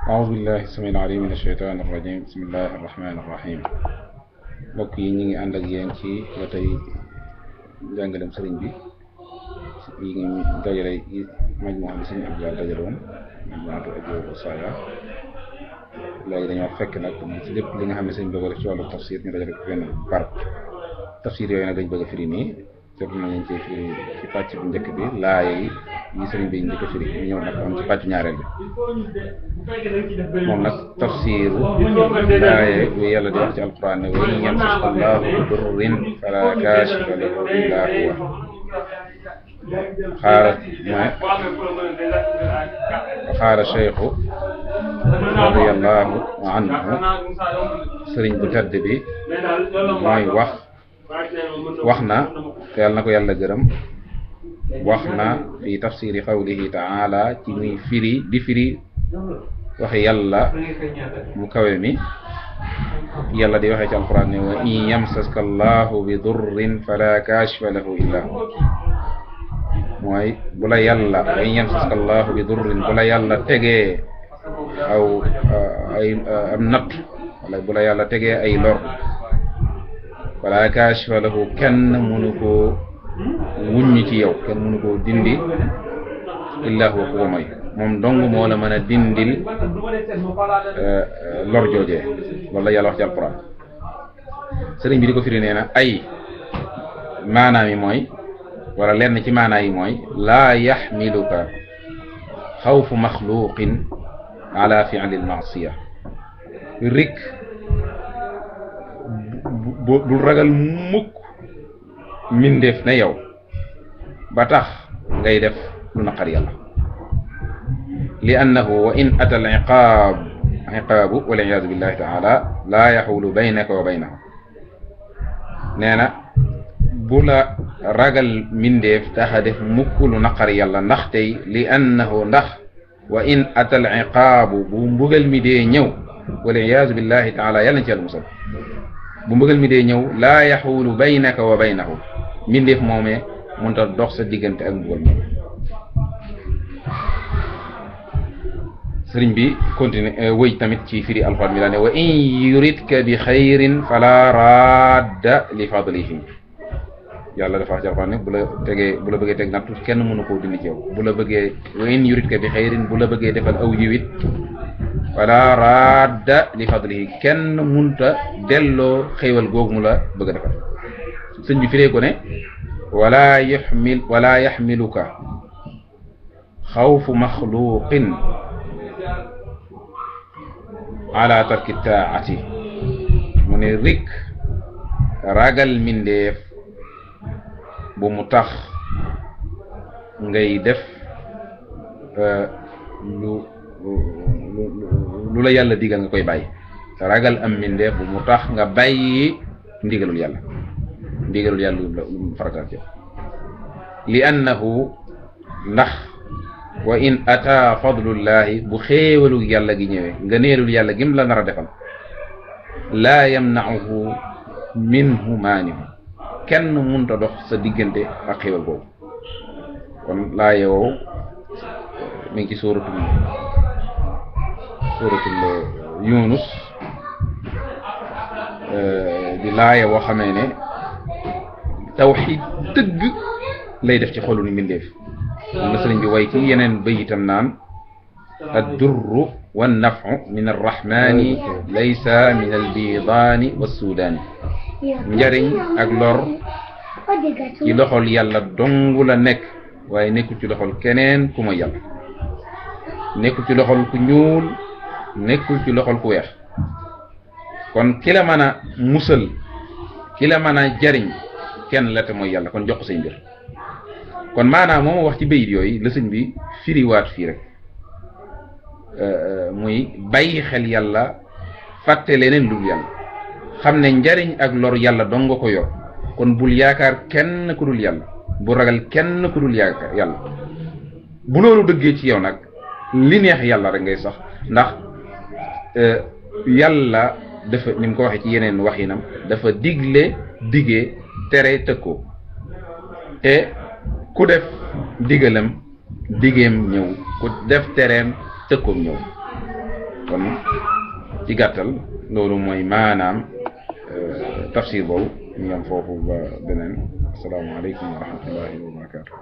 أعوذ بالله السميع العليم من الشيطان الرجيم بسم الله الرحمن الرحيم mbokk yi ñi ngi ànd ak yéen ci ba tey njàngalem sëriñ bi yi ngi dajale majmuha bi sëriñ Abdou dajale woon majmuhatu Ajooba Wasaaya léegi dañoo fekk nag ci lépp li nga xam ne sëriñ bëgg a def ci wàllu tafsir ñu dajale ko benn barab tafsir yooyu nag dañ bëgg a firi nii te nañ ci firi ci pàcc bu njëkk bi laaye yi sëriñ bi njëkk a firi ñu ñëw nag am ci pàcc ñaareel bi moom nag tafsiru laaye yu yàlla di wax ci alquran ne wa in yamsaska Allahu bi durrin fala kaashifa lahu illa huwa xaara cheikhu radiyallahu anhu sëriñ bu tedd bi mooy wax na yàlla na ko yàlla gërëm wax na fi tafsiri qawlihi taala ci muy firi di firi waxe yàlla mu kawe mi yàlla di waxee ci alquran ne wa in yamsaska allahu bi durrin fala kaashifa lahu illa hu mooy bu la yàlla wa in yamsaska allahu bi durrin bu la yàlla tegee am natt wala bu la yàlla tegee ay lor fala kaashifa lahu kenn mënu koo wuññi ci yow kenn mënu koo dindi illa huwa ku ko mooy moom dong moo la mën a dindil lor joojee loolu la yàlla wax ci alquran sëriñ bi di ko firi nee na ay maanaam yi mooy wala lenn ci maanaa yi mooy laa yaxmiluka xawfu maxluqin ala fi'li al-ma'siya rik bul ragal mukk mindeef ne yow ba tax ngay def lu naqar yàlla li annahu wa in ata al iqaabu wal iyaadu billahi taala laa yaxulu baynaka wa baynahu nee na bu la ragal mindeef taxa def mukk lu naqar yàlla ndax tey li annahu ndax wa in ata al iqaabu bu mbugal mi dee ñëw wal iyaadu billahi taala yàlla na ci yàlla musal bu mbugal mi dee ñëw laa yaxulu baynaka wa baynahu mindeef moomee mënta dox sa diggante ak mbugal moom sëriñ bi continue wëy tamit ci firi alxuraan mi laa ne wa in yuridka bi xayrin fala radda li fadlihi yàlla dafa wax ci alxuraan ne bu la bëggee teg nattu kenn mënu koo dindi ci yow bu la bëggee wa in yuridka bi xayrin bu la bëggee defal aw yiwit fala radda li fadlihi kenn munta delloo xéewal googu mu la bëgg a defal sëñ bi firee ko ne wala yaxmiluka xawfu maxluqin ala tarki taati mu ne rik ragal mindeef bu mu tax ngay def lu la yàlla digal nga koy bàyyi ragal am mindeef bu mu tax nga bàyyi ndigalul yàlla lu farataal ci li annahu ndax wa in ata fadlullahi bu xéewalug yàlla gi ñëwee nga neelul yàlla gim la nar a defal laa yamna'uhu minhu maanihu kenn munta dox sa diggante ak xéewal boobu kon laa yow mi ngi ci suratul Yunus di laaya boo xamee ne tawxiid dëgg lay def ci xolu ni mbindeef moom la sëriñ bi way ci yeneen bayitam naan addurru wannafu min arrahmani laysa min albidaani wassudaani njariñ ak lor ci loxol yàlla dong la nekk waaye nekkul ci loxol keneen ku ma yàlla nekkul ci loxol ku ñuul nekkul ci loxol ku weex kon ki la mën a musal ki la mën a jariñ kenn la te mooy yàlla kon jox ko say mbir kon maanaam moom wax ci bayit yooyu la sëñ bi firiwaat fii rek muy bàyyi xel yàlla fàtte leneen dul yàlla xam ne njariñ ak lor yàlla dong nga ko yor kon bul yaakaar kenn ku dul yàlla bu ragal kenn ku dul yaakaar yàlla bu loolu dëggee ci yow nag li neex yàlla rek ngay sax ndax yàlla dafa ni mu ko waxee ci yeneen waxinam dafa digle digee tere tëkkoo te ku def digalam digeem ñëw ku def tereem tëkkoom ñëw kon ci gàttal loolu mooy maanaam tafsir boobu ñu yam foofu ba beneen asalaamaaleykum wa rahmatullahi wa barakatuh